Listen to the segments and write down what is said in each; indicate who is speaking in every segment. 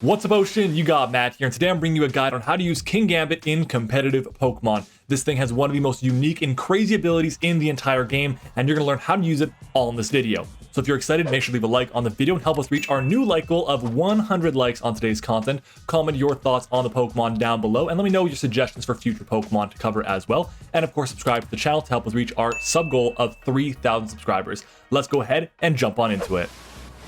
Speaker 1: What's up, Ocean? You got Matt here, and today I'm bringing you a guide on how to use Kingambit in competitive Pokemon. This thing has one of the most unique and crazy abilities in the entire game, and you're going to learn how to use it all in this video. So if you're excited, make sure to leave a like on the video and help us reach our new like goal of 100 likes on today's content. Comment your thoughts on the Pokemon down below, and let me know your suggestions for future Pokemon to cover as well. And of course, subscribe to the channel to help us reach our sub goal of 3,000 subscribers. Let's go ahead and jump on into it.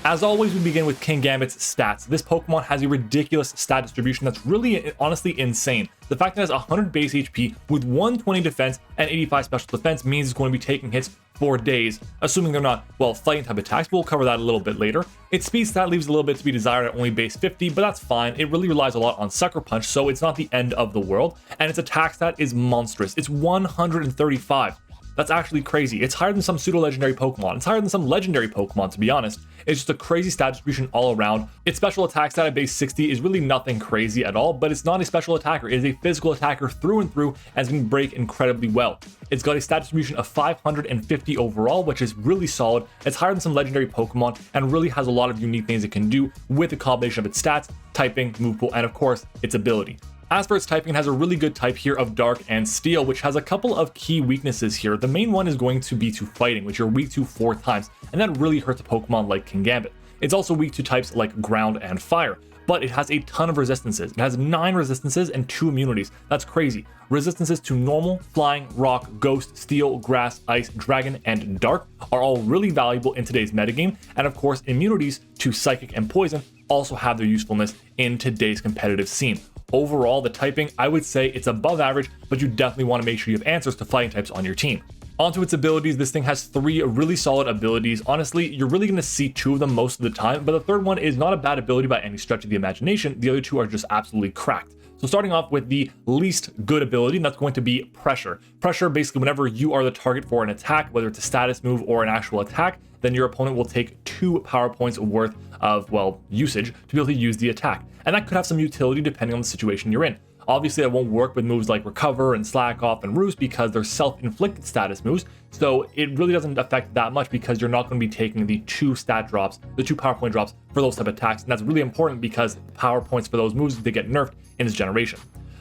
Speaker 1: As always, we begin with Kingambit's stats. This Pokemon has a ridiculous stat distribution that's really, honestly, insane. The fact that it has 100 base HP with 120 defense and 85 special defense means it's going to be taking hits for days, assuming they're not, well, fighting type attacks. We'll cover that a little bit later. Its speed stat leaves a little bit to be desired at only base 50, but that's fine. It really relies a lot on Sucker Punch, so it's not the end of the world. And its attack stat is monstrous. It's 135. That's actually crazy. It's higher than some pseudo-legendary Pokemon. It's higher than some legendary Pokemon, to be honest. It's just a crazy stat distribution all around. Its special attack stat at base 60 is really nothing crazy at all, but it's not a special attacker. It is a physical attacker through and through, and can break incredibly well. It's got a stat distribution of 550 overall, which is really solid. It's higher than some legendary Pokemon, and really has a lot of unique things it can do with a combination of its stats, typing, move pool, and of course, its ability. As for its typing, it has a really good type here of Dark and Steel, which has a couple of key weaknesses here. The main one is going to be to fighting, which you're weak to 4 times, and that really hurts a Pokemon like Kingambit. It's also weak to types like Ground and Fire, but it has a ton of resistances. It has 9 resistances and 2 immunities. That's crazy. Resistances to Normal, Flying, Rock, Ghost, Steel, Grass, Ice, Dragon, and Dark are all really valuable in today's metagame, and of course, immunities to Psychic and Poison also have their usefulness in today's competitive scene. Overall, the typing, I would say it's above average, but you definitely want to make sure you have answers to fighting types on your team. Onto its abilities, this thing has 3 really solid abilities. Honestly, you're really going to see 2 of them most of the time, but the third one is not a bad ability by any stretch of the imagination. The other 2 are just absolutely cracked. So starting off with the least good ability, and that's going to be Pressure. Pressure, basically whenever you are the target for an attack, whether it's a status move or an actual attack, then your opponent will take 2 power points worth of, well, usage to be able to use the attack. And that could have some utility depending on the situation you're in. Obviously, that won't work with moves like Recover and Slack Off and Roost because they're self-inflicted status moves, so it really doesn't affect that much because you're not going to be taking the 2 stat drops, the 2 power point drops for those type of attacks, and that's really important because power points for those moves, they get nerfed in this generation.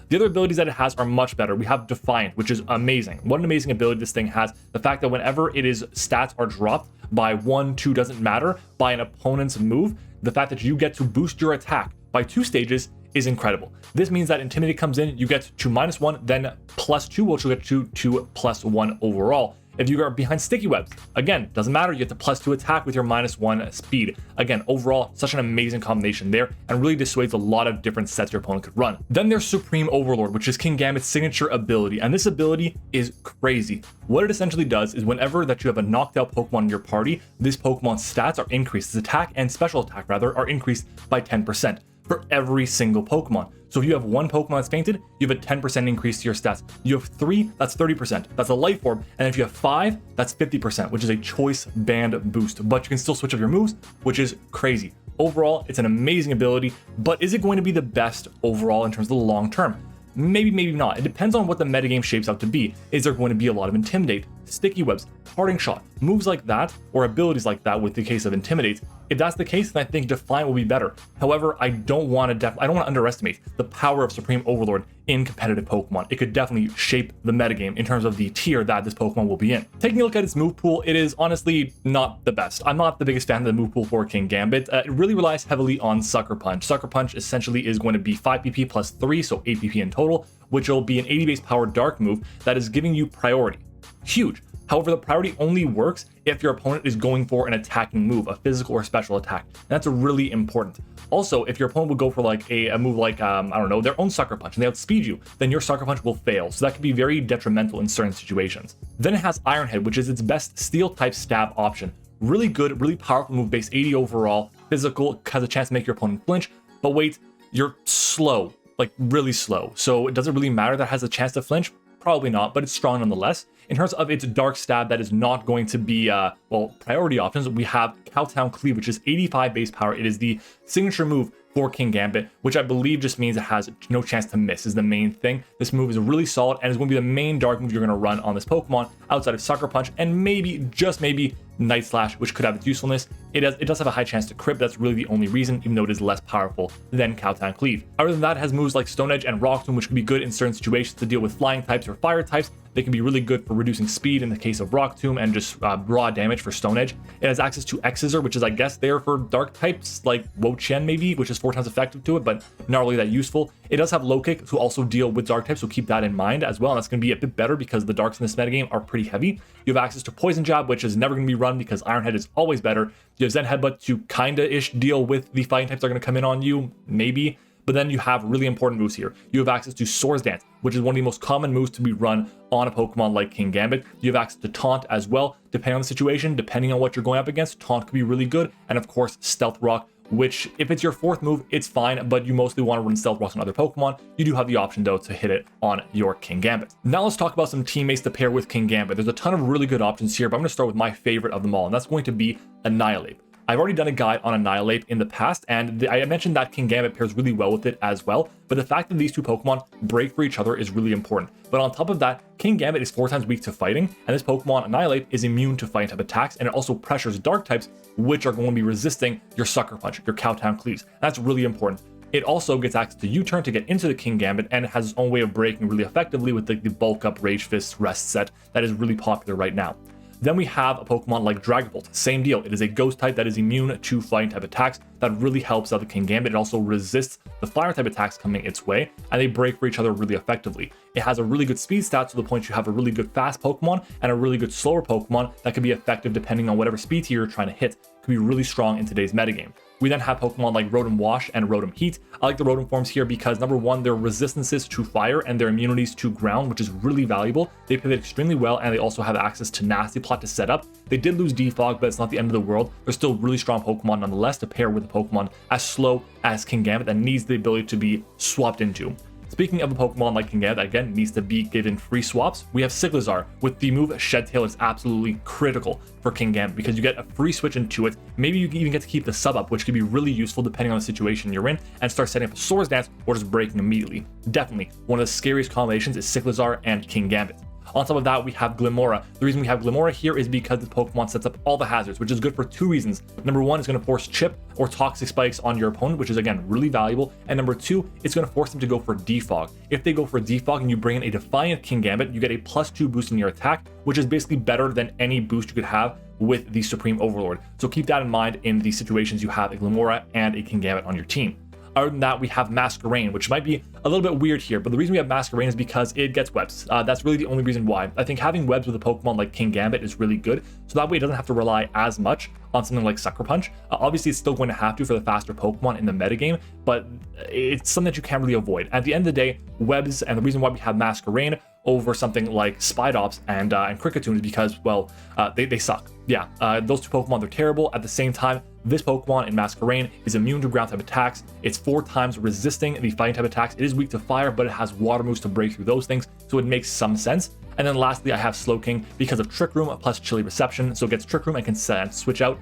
Speaker 1: The other abilities that it has are much better. We have Defiant, which is amazing. What an amazing ability this thing has. The fact that whenever stats are dropped by 1, 2, doesn't matter, by an opponent's move, the fact that you get to boost your attack by 2 stages is incredible. This means that Intimidate comes in, you get to -1, then +2, which will get you to +1 overall. If you are behind Sticky Webs, again, doesn't matter, you get the +2 attack with your -1 speed. Again, overall, such an amazing combination there, and really dissuades a lot of different sets your opponent could run. Then there's Supreme Overlord, which is Kingambit's signature ability, and this ability is crazy. What it essentially does is whenever that you have a knocked out Pokemon in your party, this Pokemon's stats are increased. Its attack and special attack, rather, are increased by 10%. For every single Pokemon. So if you have 1 Pokemon that's fainted, you have a 10% increase to your stats. You have 3, that's 30%. That's a light form. And if you have 5, that's 50%, which is a choice band boost. But you can still switch up your moves, which is crazy. Overall, it's an amazing ability, but is it going to be the best overall in terms of the long term? Maybe, maybe not. It depends on what the metagame shapes out to be. Is there going to be a lot of Intimidate, Sticky Webs, Parting Shot, moves like that, or abilities like that with the case of Intimidate? If that's the case, then I think Defiant will be better. However, I don't want to underestimate the power of Supreme Overlord in competitive Pokemon. It could definitely shape the metagame in terms of the tier that this Pokemon will be in. Taking a look at its move pool, it is honestly not the best. I'm not the biggest fan of the move pool for Kingambit. It really relies heavily on Sucker Punch. Sucker Punch essentially is going to be 5 PP plus 3, so 8 PP in total, which will be an 80 base power Dark move that is giving you priority. Huge. However, the priority only works if your opponent is going for an attacking move, a physical or special attack. And that's really important. Also, if your opponent would go for like a move like, I don't know, their own Sucker Punch and they outspeed you, then your Sucker Punch will fail. So that can be very detrimental in certain situations. Then it has Iron Head, which is its best steel type stab option. Really good, really powerful move, base 80 overall. Physical, has a chance to make your opponent flinch. But wait, you're slow, like really slow. So it doesn't really matter that it has a chance to flinch. Probably not, but it's strong nonetheless. In terms of its Dark Stab, that is not going to be, well, priority options. We have Cowtown Cleave, which is 85 base power. It is the signature move for Kingambit, which I believe just means it has no chance to miss is the main thing. This move is really solid and is going to be the main dark move you're going to run on this Pokemon outside of Sucker Punch and maybe, just maybe, Night Slash, which could have its usefulness. It does have a high chance to crit, but that's really the only reason, even though it is less powerful than Kowtown Cleave. Other than that, it has moves like Stone Edge and Rock Tomb, which can be good in certain situations to deal with flying types or fire types. They can be really good for reducing speed in the case of Rock Tomb and just raw damage for Stone Edge. It has access to X-Scissor, which is, I guess, there for dark types like Wo-Chien maybe, which is 4 times effective to it, but not really that useful. It does have Low Kick to also deal with dark types, so keep that in mind as well. And that's going to be a bit better because the darks in this metagame are pretty heavy. You have access to Poison Jab, which is never going to be run because Iron Head is always better. You have Zen Headbutt to kinda-ish deal with the fighting types that are going to come in on you, maybe. But then you have really important moves here. You have access to Swords Dance, which is one of the most common moves to be run on a Pokemon like Kingambit. You have access to Taunt as well, depending on the situation, depending on what you're going up against. Taunt could be really good. And of course, Stealth Rock, which if it's your 4th move, it's fine, but you mostly want to run Stealth Rocks on other Pokemon. You do have the option though to hit it on your Kingambit. Now let's talk about some teammates to pair with Kingambit. There's a ton of really good options here, but I'm going to start with my favorite of them all, and that's going to be Annihilate. I've already done a guide on Annihilate in the past, and I mentioned that Kingambit pairs really well with it as well, but the fact that these two Pokemon break for each other is really important. But on top of that, Kingambit is 4 times weak to fighting, and this Pokemon, Annihilate, is immune to fighting type attacks, and it also pressures dark types, which are going to be resisting your Sucker Punch, your Kowtown Cleaves. That's really important. It also gets access to U-Turn to get into the Kingambit, and it has its own way of breaking really effectively with the Bulk Up Rage Fist Rest set that is really popular right now. Then we have a Pokemon like Dragapult. Same deal. It is a ghost type that is immune to fighting type attacks. That really helps out the Kingambit. It also resists the fire type attacks coming its way, and they break for each other really effectively. It has a really good speed stat to the point you have a really good fast Pokemon and a really good slower Pokemon that can be effective depending on whatever speed tier you're trying to hit. It can be really strong in today's metagame. We then have Pokemon like Rotom Wash and Rotom Heat. I like the Rotom forms here because number one, their resistances to fire and their immunities to ground, which is really valuable. They pivot extremely well, and they also have access to Nasty Plot to set up. They did lose Defog, but it's not the end of the world. They're still really strong Pokemon nonetheless to pair with a Pokemon as slow as Kingambit that needs the ability to be swapped into. Speaking of a Pokemon like Kingambit that again needs to be given free swaps, we have Siglazar with the move Shed Tail. Is absolutely critical for Kingambit because you get a free switch into it. Maybe you can even get to keep the sub up, which could be really useful depending on the situation you're in, and start setting up a Swords Dance or just breaking immediately. Definitely one of the scariest combinations is Siglazar and Kingambit. On top of that, we have Glimmora. The reason we have Glimmora here is because this Pokemon sets up all the hazards, which is good for 2 reasons. Number one, it's going to force Chip or Toxic Spikes on your opponent, which is again really valuable. And number two, it's going to force them to go for Defog. If they go for Defog and you bring in a Defiant Kingambit, you get a +2 boost in your attack, which is basically better than any boost you could have with the Supreme Overlord. So keep that in mind in the situations you have a Glimmora and a Kingambit on your team. Other than that, we have Masquerain, which might be a little bit weird here, but the reason we have Masquerain is because it gets webs. That's really the only reason why. I think having webs with a Pokemon like Kingambit is really good, so that way it doesn't have to rely as much on something like Sucker Punch. Obviously, it's still going to have to for the faster Pokemon in the metagame, but it's something that you can't really avoid. At the end of the day, webs, and the reason why we have Masquerain over something like Spidops and Kricketune is because, well, they suck. Yeah, those two Pokemon, they're terrible. At the same time, this Pokemon in Masquerain is immune to ground type attacks. It's 4 times resisting the fighting type attacks. It is weak to fire, but it has water moves to break through those things, so it makes some sense. And then lastly, I have Slowking because of Trick Room plus Chilly Reception. So it gets Trick Room and can switch out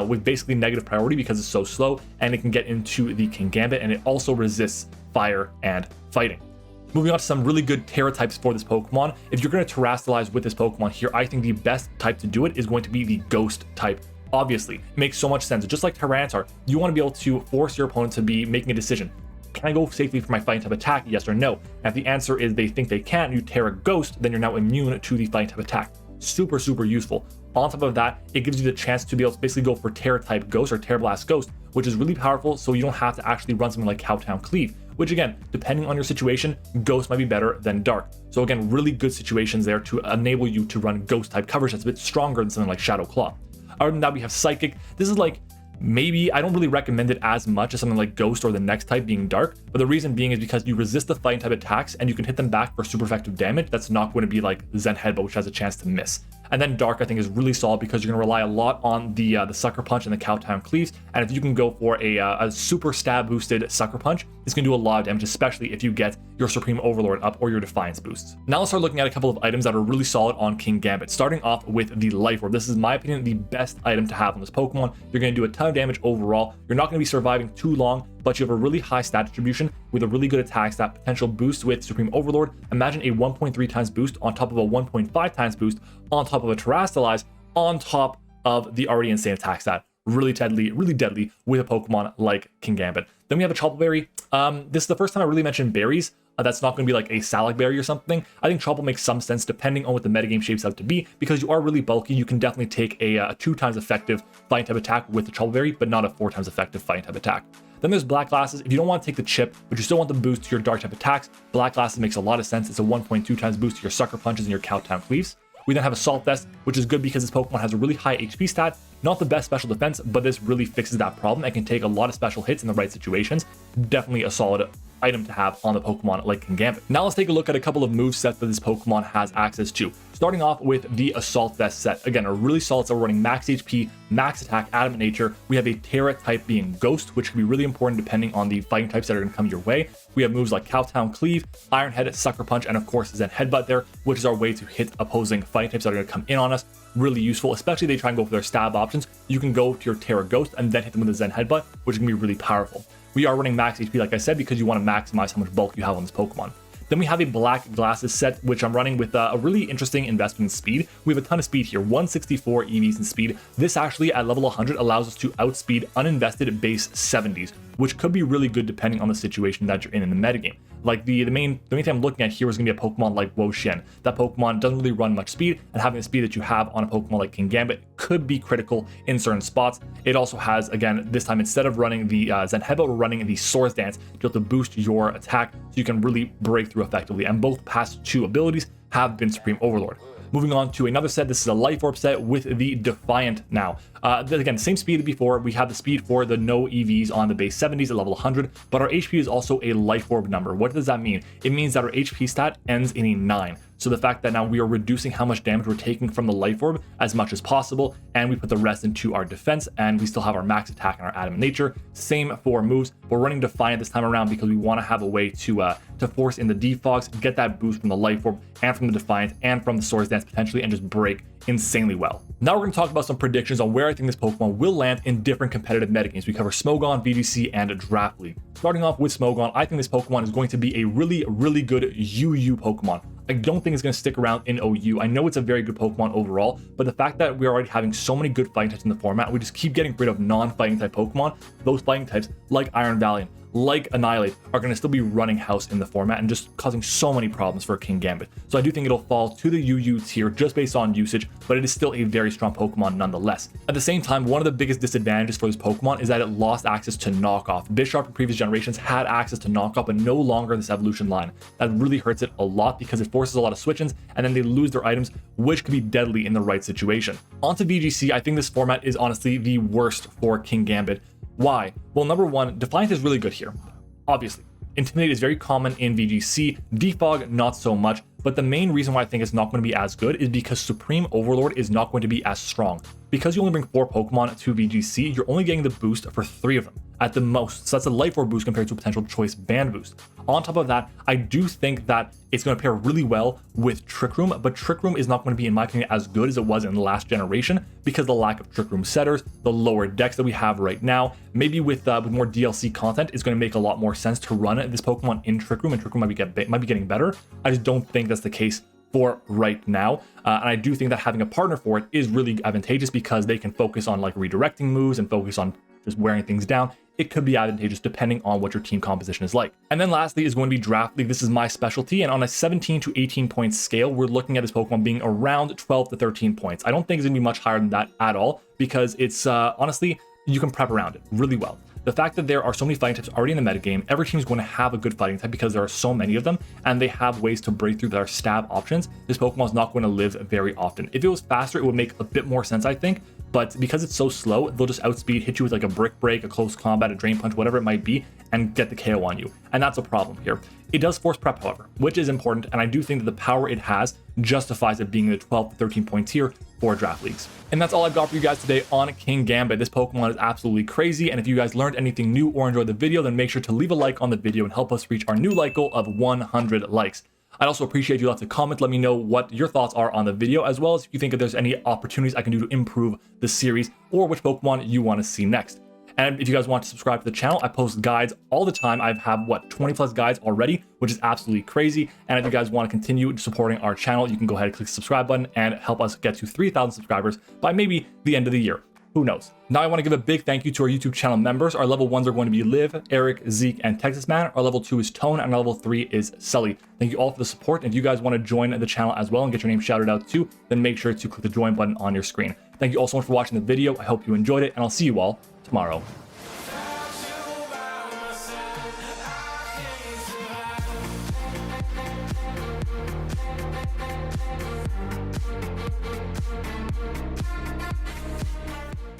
Speaker 1: with basically negative priority because it's so slow, and it can get into the Kingambit, and it also resists fire and fighting. Moving on to some really good Terra types for this Pokemon. If you're going to Terastalize with this Pokemon here, I think the best type to do it is going to be the Ghost type. Obviously, it makes so much sense. Just like Tyranitar, you want to be able to force your opponent to be making a decision. Can I go safely for my fighting type attack? Yes or no? And if the answer is they think they can, you Terra Ghost, then you're now immune to the fighting type attack. Super, super useful. On top of that, it gives you the chance to be able to basically go for Terra type Ghost or Terra Blast Ghost, which is really powerful, so you don't have to actually run something like Kowtown Cleave, which again, depending on your situation, Ghost might be better than Dark. So again, really good situations there to enable you to run Ghost type coverage that's a bit stronger than something like Shadow Claw. Other than that, we have Psychic. This is like, maybe, I don't really recommend it as much as something like Ghost or the next type being Dark, but the reason being is because you resist the fighting type attacks and you can hit them back for super effective damage. That's not going to be like Zen Headbutt, which has a chance to miss. And then Dark, I think, is really solid because you're going to rely a lot on the Sucker Punch and the Kowtown Cleaves. And if you can go for a super stab boosted Sucker Punch, it's going to do a lot of damage, especially if you get your Supreme Overlord up or your Defiance boosts. Now let's start looking at a couple of items that are really solid on Kingambit, starting off with the Life Orb. This is, in my opinion, the best item to have on this Pokemon. You're going to do a ton of damage overall. You're not going to be surviving too long, but you have a really high stat distribution with a really good attack stat, potential boost with Supreme Overlord. Imagine a 1.3 times boost on top of a 1.5 times boost on top of a Terastalize on top of the already insane attack stat. Really deadly with a Pokemon like Kingambit. Then we have a Chople Berry. This is the first time I really mentioned berries. That's not going to be like a Salac Berry or something. I think Chople makes some sense depending on what the metagame shapes out to be, because you are really bulky. You can definitely take a 2 times effective fighting type attack with the Chople Berry, but not a 4 times effective fighting type attack. Then there's Black Glasses. If you don't want to take the chip, but you still want the boost to your dark type attacks, Black Glasses makes a lot of sense. It's a 1.2 times boost to your Sucker Punches and your Cowtown Cleaves. We then have Assault Vest, which is good because this Pokemon has a really high HP stat. Not the best special defense, but this really fixes that problem and can take a lot of special hits in the right situations. Definitely a solid item to have on the Pokemon like Kingambit. Now let's take a look at a couple of movesets that this Pokemon has access to. Starting off with the Assault Vest set. Again, a really solid set. We're running max HP, max attack, adamant nature. We have a Terra type being Ghost, which can be really important depending on the fighting types that are going to come your way. We have moves like Cowtown Cleave, Iron Head, Sucker Punch, and of course Zen Headbutt there, which is our way to hit opposing fighting types that are going to come in on us. Really useful, especially if they try and go for their stab options. You can go to your Terra Ghost and then hit them with a Zen Headbutt, which is going to be really powerful. We are running max HP, like I said, because you want to maximize how much bulk you have on this Pokemon. Then we have a Black Glasses set, which I'm running with a really interesting investment in speed. We have a ton of speed here, 164 EVs in speed. This actually at level 100 allows us to outspeed uninvested base 70s, which could be really good depending on the situation that you're in the metagame. Like the main thing I'm looking at here is going to be a Pokemon like Wo-Shen. That Pokemon doesn't really run much speed, and having the speed that you have on a Pokemon like Kingambit could be critical in certain spots. It also has, again, this time instead of running the Zen Headbutt, we're running the Swords Dance to be able to boost your attack so you can really break through effectively. And both past 2 abilities have been Supreme Overlord. Moving on to another set, this is a Life Orb set with the Defiant now. Again, same speed as before. We have the speed for the no EVs on the base 70s at level 100, but our HP is also a Life Orb number. What does that mean? It means that our HP stat ends in a 9. So the fact that now we are reducing how much damage we're taking from the Life Orb as much as possible, and we put the rest into our defense, and we still have our max attack and our adamant nature. Same for moves. We're running Defiant this time around because we want to have a way to force in the Defogs, get that boost from the Life Orb and from the Defiant and from the Swords Dance potentially, and just break insanely well. Now we're going to talk about some predictions on where I think this Pokemon will land in different competitive metagames. We cover Smogon, VGC, and Draft League. Starting off with Smogon, I think this Pokemon is going to be a really good UU Pokemon. I don't think it's going to stick around in OU. I know it's a very good Pokemon overall, but the fact that we're already having so many good fighting types in the format, we just keep getting rid of non-fighting type Pokemon. Those fighting types like Iron Valiant, like Annihilate, are going to still be running house in the format and just causing so many problems for Kingambit. So I do think it'll fall to the UU tier just based on usage, but it is still a very strong Pokemon nonetheless. At the same time, one of the biggest disadvantages for this Pokemon is that it lost access to Knockoff. Bisharp in previous generations had access to Knockoff, but no longer in this evolution line. That really hurts it a lot because it forces a lot of switch-ins, and then they lose their items, which could be deadly in the right situation. Onto VGC, I think this format is honestly the worst for Kingambit. Why? Well, number one, Defiant is really good here. Obviously, Intimidate is very common in VGC, Defog not so much, but the main reason why I think it's not going to be as good is because Supreme Overlord is not going to be as strong. Because you only bring 4 Pokemon to VGC, you're only getting the boost for 3 of them at the most. So that's a Life Orb boost compared to a potential Choice Band boost. On top of that, I do think that it's going to pair really well with Trick Room, but Trick Room is not going to be, in my opinion, as good as it was in the last generation because of the lack of Trick Room setters, the lower decks that we have right now. Maybe with more DLC content, it's going to make a lot more sense to run this Pokemon in Trick Room, and Trick Room might be getting better. I just don't think that's the case for right now, and I do think that having a partner for it is really advantageous because they can focus on like redirecting moves and focus on just wearing things down. It could be advantageous depending on what your team composition is like. And then lastly is going to be Draft League. This is my specialty, and on a 17 to 18 point scale, we're looking at this Pokemon being around 12 to 13 points. I don't think it's going to be much higher than that at all because it's honestly, you can prep around it really well. The fact that there are so many fighting types already in the metagame, every team is going to have a good fighting type because there are so many of them, and they have ways to break through their stab options. This Pokemon is not going to live very often. If it was faster, it would make a bit more sense, I think, but because it's so slow, they'll just outspeed, hit you with like a Brick Break, a Close Combat, a Drain Punch, whatever it might be, and get the KO on you. And that's a problem here. It does force prep, however, which is important, and I do think that the power it has justifies it being in the 12 to 13 point tier for Draft Leagues. And that's all I've got for you guys today on Kingambit. This Pokemon is absolutely crazy, and if you guys learned anything new or enjoyed the video, then make sure to leave a like on the video and help us reach our new like goal of 100 likes. I'd also appreciate you lots of comments. Let me know what your thoughts are on the video, as well as if you think that there's any opportunities I can do to improve the series or which Pokemon you want to see next. And if you guys want to subscribe to the channel, I post guides all the time. I have, what, 20 plus guides already, which is absolutely crazy. And if you guys want to continue supporting our channel, you can go ahead and click the subscribe button and help us get to 3,000 subscribers by maybe the end of the year. Who knows? Now I want to give a big thank you to our YouTube channel members. Our level 1s are going to be Liv, Eric, Zeke, and Texas Man. Our level 2 is Tone, and our level 3 is Sully. Thank you all for the support. And if you guys want to join the channel as well and get your name shouted out too, then make sure to click the join button on your screen. Thank you all so much for watching the video. I hope you enjoyed it, and I'll see you all tomorrow.